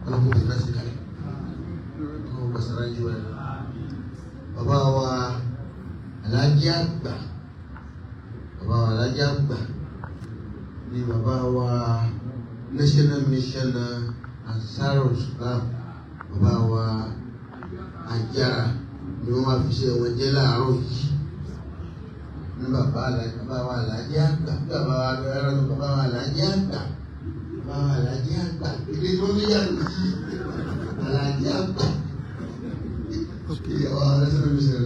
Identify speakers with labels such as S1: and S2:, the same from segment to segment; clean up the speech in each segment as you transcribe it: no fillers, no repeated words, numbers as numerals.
S1: Ọlọ́run ti láti kalẹ̀. Ọlọ́run gbàsára jù ẹ. Bàbá wa Alhaji Àgbà. Bàbá wa Alhaji Àgbà ni bàbá wa National Mission Ansarul Islam. Bàbá wa Àjàrà ni wọ́n máa fi ṣe wọn jẹ́ láàárọ̀ yìí. Ní bàbá wa Alhaji Àgbà. Bàbá wa Alhaji Àgbà. Bàbá wa Alhaji Àgbà. Ilé tó ní yàrá Alhaji Àgbà. Àwọn National Mission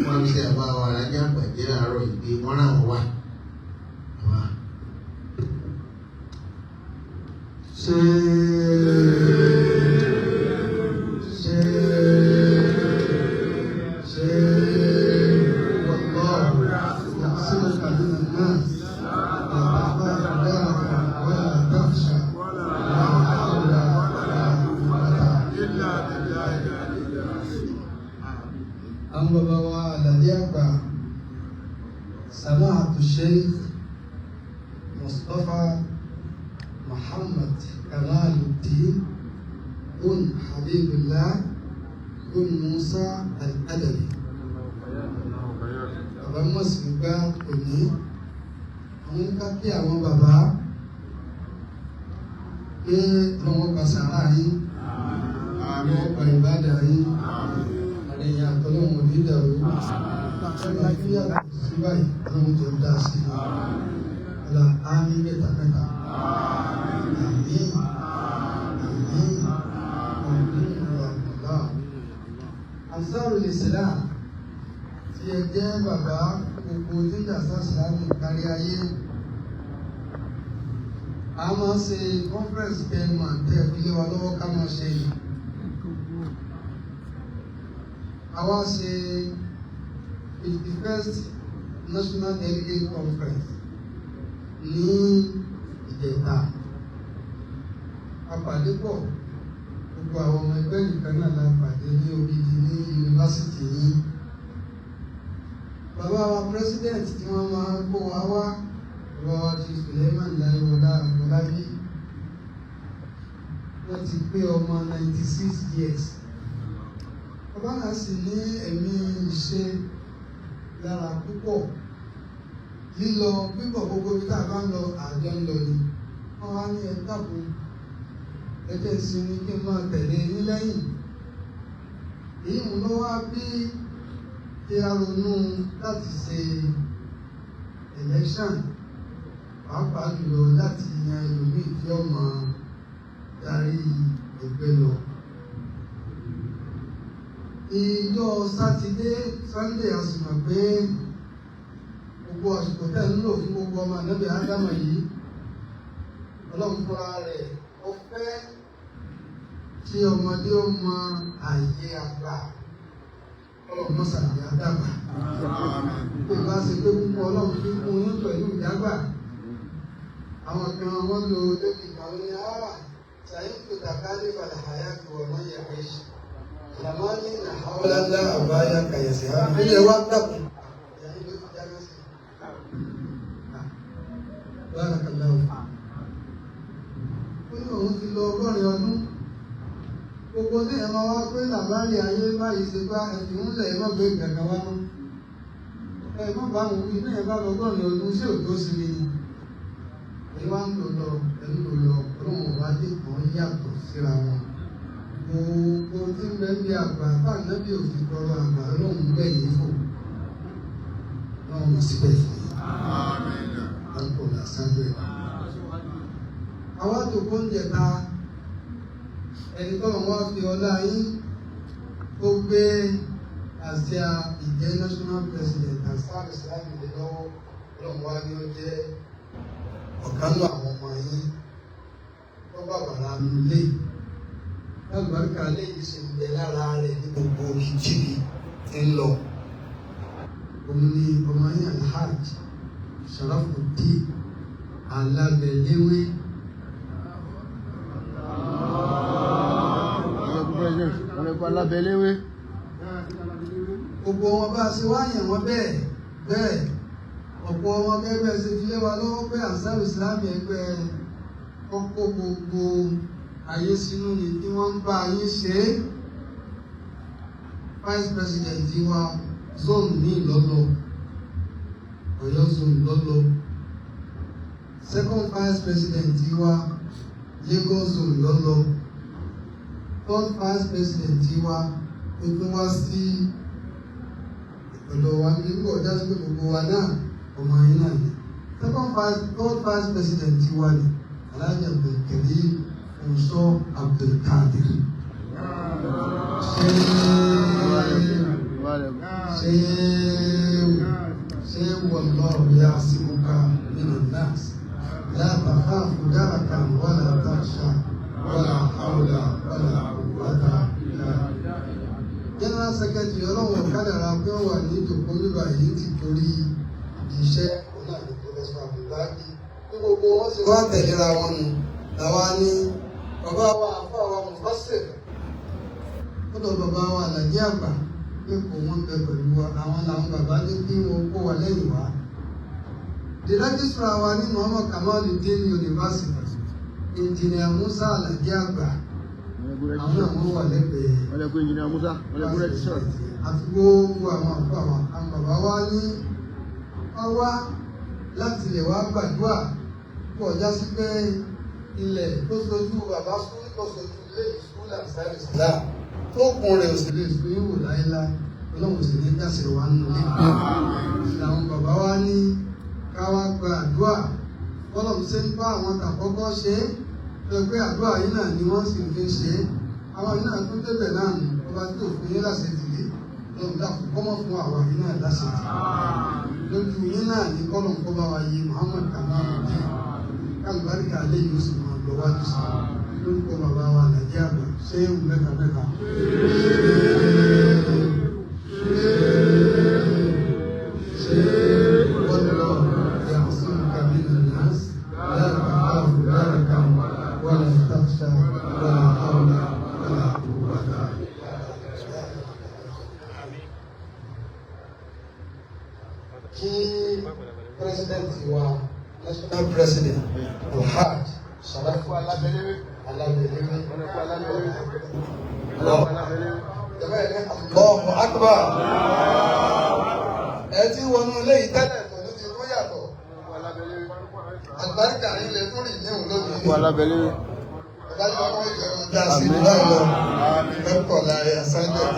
S1: wọ́n fi ṣe bàbá wa Alhaji Àgbà jẹ́ láàárọ̀ yìí pé wọ́n ràn wọ́n wá.
S2: سماحة الشيخ مصطفى محمد كمال الدين بن حبيب الله بن موسى الأدبي. Bàbá mọ̀sí gbá òní, àwọn ká kí àwọn bàbá pé lọ́wọ́ pa sàrá yín, lọ́wọ́ pa ìbádà yín, àrẹ̀yìn àtọ́lọ́wọ̀n òní dàrú, ṣẹ́gbà kí yàtọ̀ sí báyìí, lọ́wọ́ tó dá sí i. Ọlá àmín mẹ́ta. Àmín. Ansarul Islam tí ẹ jẹ́ bàbá gbogbo jíjà sáàsìláàmù kárí ayé. A máa ṣe conference kẹmà tẹ́ fi lé wa lọ́wọ́ ká máa ṣe. A wá ṣe 51st National Delegate Conference ní ìjẹta. A pàdé pọ̀ gbogbo àwọn ọmọ ẹgbẹ́ nìkan náà la pàdé ní Ògidì ní yunifásitì yìí. Bàbá wa president tí wọ́n máa ń kó wa wá lọ ti Suleiman Láìwọlá Àgbọ̀lábí. Wọ́n ti pé ọmọ 96 years. Bàbá náà sì ní ẹ̀mí ìṣe lára púpọ̀. Lílọ bíbọ̀ gbogbo ibi tá a bá ń lọ àjọ ń lọ ni. Wọ́n wá ní ẹ̀ka fún ẹjẹ́ ìsinmi kí n máa tẹ̀lé yín lẹ́yìn. Èyí mú lọ wá bí kí a ronú láti ṣe election, pàápàá jùlọ láti yan ẹlòmíì tí ó máa darí ẹgbẹ́ lọ. Ìjọ Sátidé, Sunday, a sì mọ̀ pé gbogbo àsìkò tẹ́ ń lò fún gbogbo ọmọ ànábì Ádámù yìí, Ọlọ́run fúnra rẹ̀ ó fẹ́ kí ọmọdé ó mọ àyè àgbà. Ọlọ́run mọ́ sàlàyé àdàgbà. Bí bá ṣe pé púpọ̀ Ọlọ́run fi kún yín pẹ̀lú ìdágbà. Àwọn kan wọ́n lo lókè kan ní àwà sàyìn tó dàgbà ní balàhàyà kí wọ́n mọ́ yẹ pé ṣe. Ìyàmọ́ ní àhọ́ládá àbáyá kàyẹ̀sì á. Ilé wa dàbò. Bárakàláwò. Ó ní òun ti lọ 100 ọdún. Gbogbo ní ẹ̀mọ wá pé làbárí ayé báyìí ṣe bá ẹ̀fì ń lẹ̀ ẹ̀mọ́ gbé gàgà wá mọ́. Ẹ̀mọ́ bá wọn wí náà bá 100 ọdún sí òtó sí mi ni. Èyí wá ń lò lọ, ẹ̀lú lò lọ, ọlọ́run wá dé kan yàtọ̀ síra wọn. Gbogbo tí ń bẹ bí àgbà bá nábì òfin tọrọ àgbà ọlọ́run bẹ́yìn fò. Wọ́n mọ̀ síbẹ̀ fún yìí. Àpò làṣájú ẹ̀. Àwọn àtòkó ń jẹta ẹni tó wọ́n fi ọlá yín tó gbé àsíá ìjẹ́ national president Ansarul Islam lè lọ́wọ́ ọlọ́run wá ní ó jẹ́ ọ̀kan lọ àwọn ọmọ yín tó bá bàrà nulé lágbàríkà léyìí sì ń bẹ lára rẹ̀ ní gbogbo ìjìbì tí ń lọ. Òun ni ọmọ yín Alhaj Sharafuddin Alábẹ̀léwé.
S1: Alábẹ̀léwé.
S2: Gbogbo wọn bá ṣe wáyàn wọn bẹ́ẹ̀ ọ̀pọ̀ ọmọ ẹgbẹ́ ṣe fi lé wa lọ́wọ́ pé Ansarul Islam ẹgbẹ́ ọkọ̀ gbogbo ayé sínú ni tí wọ́n ń bá ayé ṣe é. Vice President wa zone ní ìlọ́lọ́ Ọ̀yọ́ zone lọ́lọ́. Second Vice President wa Lagos zone lọ́lọ́. Third Vice President wa tuntun wá sí ọ̀dọ̀ wa ní ìlú ọjà sí pé gbogbo wa náà ọmọ yín náà ni. Third Vice President wa ni Alhaji Abdulkadir Funso Abdulkadir. شيء والله يعصمك من الناس لا تخاف دركا ولا تخشى ولا حول ولا قوة إلا بالله. General Secretary ọlọ́run kádàrá pé ó wà ní ìtòkó nígbà yìí ti torí iṣẹ́ ọ̀nà ìpínlẹ̀ Abdullahi ní gbogbo wọn sì wá tẹ̀léra wọn nù làwa ní bàbá wa àfa wa Mufassir lọ́dọ̀ bàbá wa Àlàjí àgbà pé kò wọ́n bẹ pẹ̀lú wa àwọn làwọn bàbá ní kí wọ́n kó wa lẹ́yìn wá. The registrar wa ní Muhammad Kamaluddin University Engineer Musa Àlàjí àgbà àwọn náà wọ́n wà lẹ́gbẹ̀ẹ́ àti gbogbo àwọn àfọ àwọn bàbá wa ní ọwá láti lè wá gbàdúrà pọ̀ já sí pé ilẹ̀ tó sojú bàbá sún tó sojú ilé ìsúlẹ̀ Ansarul Islam tó kún rẹ̀ òsì lè sún ìwò láéláé ọlọ́run sì ní dáṣẹ̀ wá nù ní àwọn bàbá wa ní káwá gba àdúrà bọ́lọ̀mù ṣe ń bá àwọn tàkọ́kọ́ ṣe é pé àdúrà yìí náà ni wọ́n sì fi ń ṣe é àwọn yìí náà tún débẹ̀ náà nù ọba tó fún yín láṣẹ tìlé lọ́run dàpọ̀ kọ́mọ̀ fún àwọn yìí náà láṣẹ tìlé lójú yín náà ní kọ́lọ̀ kọ́ bá wa yé Muhammad Kamaluddin kálùbáríkà alẹ́ yìí ó sì máa lọ wájú sí lórúkọ bàbá wa Àlàjí àgbà ṣé ewu mẹ́ta mẹ́ta. President wa National President Alhaj Sharafu Alabelewe Allahu Akbar ẹ tí wọnú ilé ìtẹ́lẹ̀ tó ní ti kó yàtọ̀ àgbáríkà ilẹ̀ tó rìn ní òun lónìí ọ̀dájọ́ wọn ìjọba dá sí ìlú mẹ́kọ̀ láàrin àsájọ́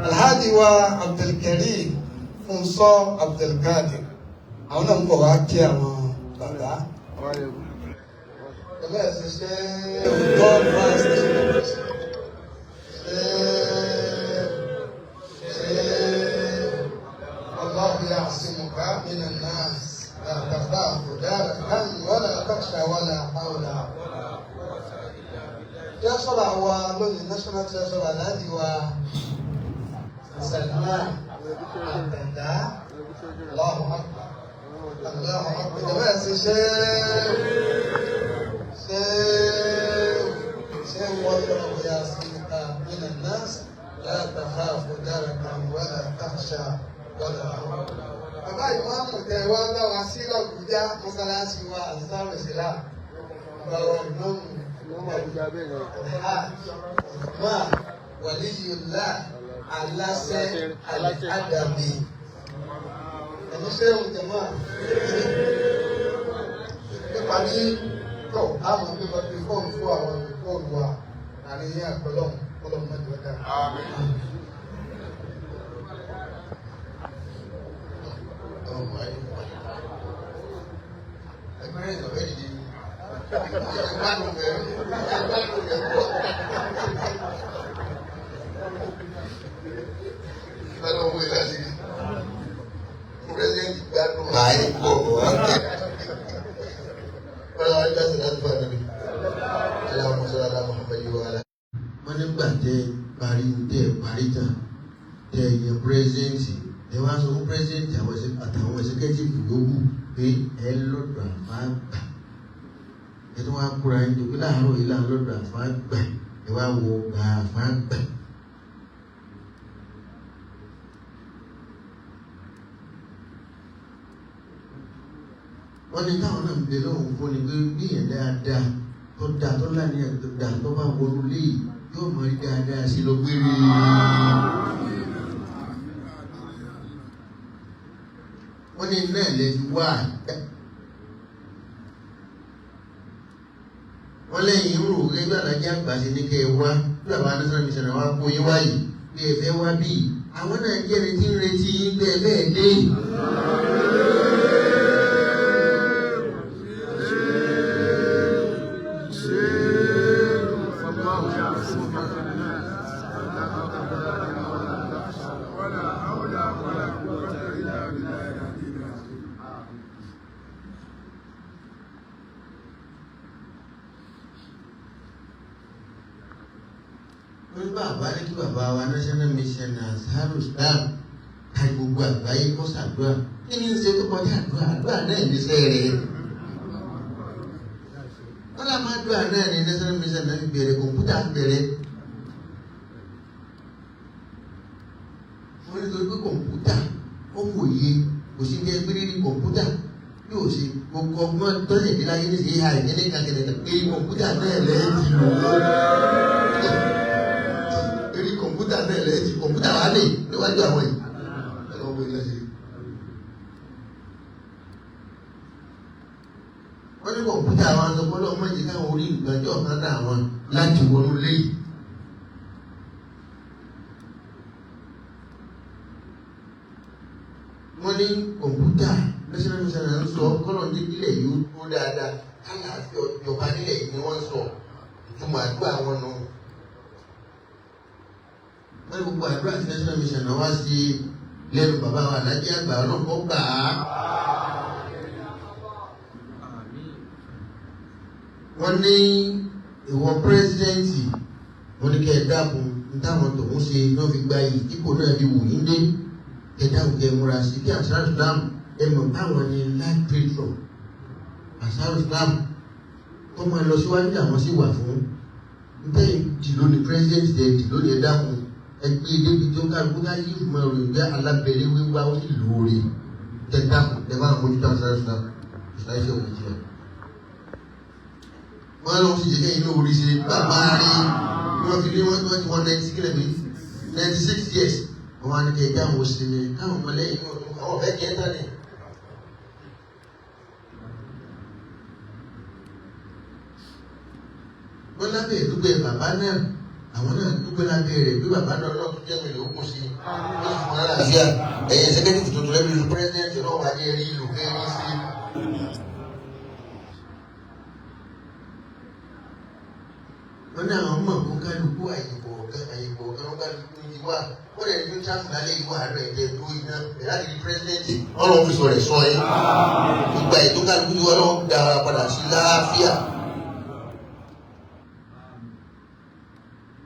S2: Alhaji wa Abdulkarim Funso Abdulkadir àwọn náà ń bọ̀ wá kí àwọn bàbá ẹgbẹ́ ẹ̀sìn ṣe God first الله يعصمك من الناس لا تخاف دركا ولا تخشى ولا حول Treasurer wa lónìí National Treasurer Alhaji wa Salman Àtẹ̀dá Allahu Akbar Allahu Akbar ìjọba ẹ̀sìn ṣe wọ́n lọ́wọ́ يعصمك من الناس لا تخاف دركا ولا تخشى ولا حول. Bàbá ìmáàmù tẹ wá bá wa sí l'Àbújá mọ́sálásí wa Ansarul Islam. Bàbá ìmáàmù máa Waliyullah aláṣẹ Al-Adabi. Ẹni ṣé òun jẹ máa. Nípa ní tọ̀ àwọn akẹ́kọ̀ọ́ ti fọ́ọ̀mù fún àwọn olùkọ́ wa àríyá àpẹlọ́mù ọlọ́mọ mẹ́jọ dáa.
S1: Wọ́n nígbà tẹ parí tán tẹ yẹ pírẹsidẹ́ǹtì ẹ wá sọ fún pírẹsidẹ́ǹtì àtàwọn ẹ̀sẹ̀kẹ́tìfù yòókù pé ẹ lọ́dọ̀ àfáàgbà ẹ tó wá kúra ẹ tó pé láàárọ̀ yìí láàárọ̀ lọ́dọ̀ àfáàgbà ẹ wá wo gba àfáàgbà. wọ́n ní káwọn náà ń bẹ lọ́wọ́ fún ni pé bí yẹn dáadáa tó dáa tó láníyàn tó dáa tó bá wọnú léyìí yóò mọ rí dáadáa sí lọ gbére. wọ́n ní náà lè fi wá wọ́n lẹ́yìn irú ẹgbẹ́ alájẹ́ àgbà sí ní kẹ́ ẹ wá bí àwọn National Mission wá kó yín wáyìí bí ẹ fẹ́ wá bí àwọn náà jẹ́ ẹni tí ń retí yín pé ẹ bẹ́ẹ̀ dé. Bàbá ní kí bàbá wa National Mission Ansarul Islam ká gbogbo àgbáyé kó ṣàdúrà kí ni ń ṣe tó kọjá àdúrà náà níṣẹ́ rẹ̀. wọ́n lá máa dúrà náà ní National Mission náà fi bẹ̀rẹ̀ kọ̀ǹpútà bẹ̀rẹ̀. wọ́n ní torí pé kọ̀ǹpútà ó wòye kò sí jẹ́ pé rírí kọ̀ǹpútà yóò ṣe gbogbo ọgbọ́n tó lè dé láyé níṣẹ́ ìhà ìdílé kankan pé kọ̀ǹpútà náà lẹ́yìn ti lò ó. Kọ̀mpútà náà lẹ́yìn kọ̀mpútà wà ní níwájú àwọn yìí ẹ̀rọ ọmọ ilẹ̀ ṣe. wọ́n ní kọ̀mpútà àwọn àtọ́kọ́lọ́ ọmọ ìjì káwọn orí ìgbàjọ́ ọ̀kan náà wọn láti wọnú léyìí. wọ́n ní kọ̀mpútà National Mission ń sọ kọ́nà nípìnlẹ̀ yìí ó tó dáadáa kálàáfíà ọjọba nílẹ̀ yìí ni wọ́n sọ ìtumọ̀ àdúrà wọn nù. wọ́n ní gbogbo àdúrà tí National Mission náà wá sí lẹ́nu bàbá wa Alhaji àgbà ọlọ́pọ̀ gbà á. wọ́n ní ìwọ pírẹ́sidẹ́ǹtì wọ́n ní kẹ́ ẹ dákun ní táwọn tòun ṣe náà fi gba yìí kíkó náà fi wù yín dé kẹ́ ẹ dákun kẹ́ ẹ múra sí kí Ansarul Islam ẹ mọ̀ báwọn ni life patron Ansarul Islam tó máa lọ síwájú làwọn sì wà fún níta ìdìlò ní pírẹ́sidẹ́ǹtì tẹ̀ ìdìlò ní ẹ dákun ẹgbẹ́ débi tó kálukú ká yí ìfúnmọ́ rẹ̀ gbé alábẹ̀rẹ̀ wíwá ó sì lóore kẹ́ ẹ dákun ẹ bá mójútó Ansarul Islam ìṣàìṣẹ́ òun jẹ́ wọ́n lọ sí jẹ́kẹ́ inú orí ṣe bàbá rí wọ́n fi lé wọ́n ti wọ́n 96 kílẹ̀ mi 96 years wọ́n wá ní kẹ́ ẹja àwọn òṣèlú káwọn ọmọlẹ́yìn àwọn ọ̀fẹ́ kẹ́ ẹ́ta ni. wọ́n lábẹ́ ìdúgbẹ́ bàbá náà àwọn náà dúpẹ́ lábẹ́ rẹ̀ bí bàbá náà lọ́ọ́ tún jẹ́mi ló kún sí i wọ́n fún wọn láàfíà ẹ̀yẹ sẹ́kẹ́tìfì tuntun lẹ́bi ìlú pírẹ́sidẹ́ntì náà wà ní ẹ̀rí ìlú kẹ́rin sí i. wọ́n ní àwọn ọmọ kó kálukú àyìnbó kan wọ́n kálukú ní wá wọ́n lè ní sáfù lálẹ́ ìwà rẹ̀ jẹ́ tó iná ìrádi ní pírẹ́sidẹ́ntì ọlọ́run fi sọ̀rọ̀ sọ ẹ́ ìgbà ètò kálukú ní ọlọ́run dára padà sí láàfíà.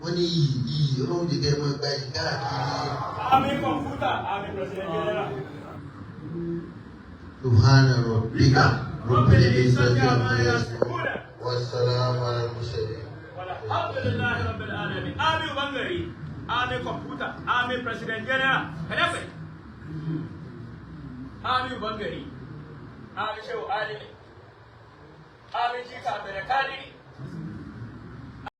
S1: wọ́n ní iyì ọlọ́run jẹ́ kẹ́ ẹ máa gba yìí káàkiri.
S3: àmì kọ̀ǹpútà àmì pírẹsidẹ́ntì jẹ́nẹ́rà.
S1: subhana rabbika rabbil izzati amma yasifun wa salamun alal mursalin.
S3: Alhamdulillah Rabbil Alamin. Ami Bangari, Ami Computer, Ami President General. Kenapa? Ami Bangari, Ami Shehu Ali, Ami Jika Berekadi.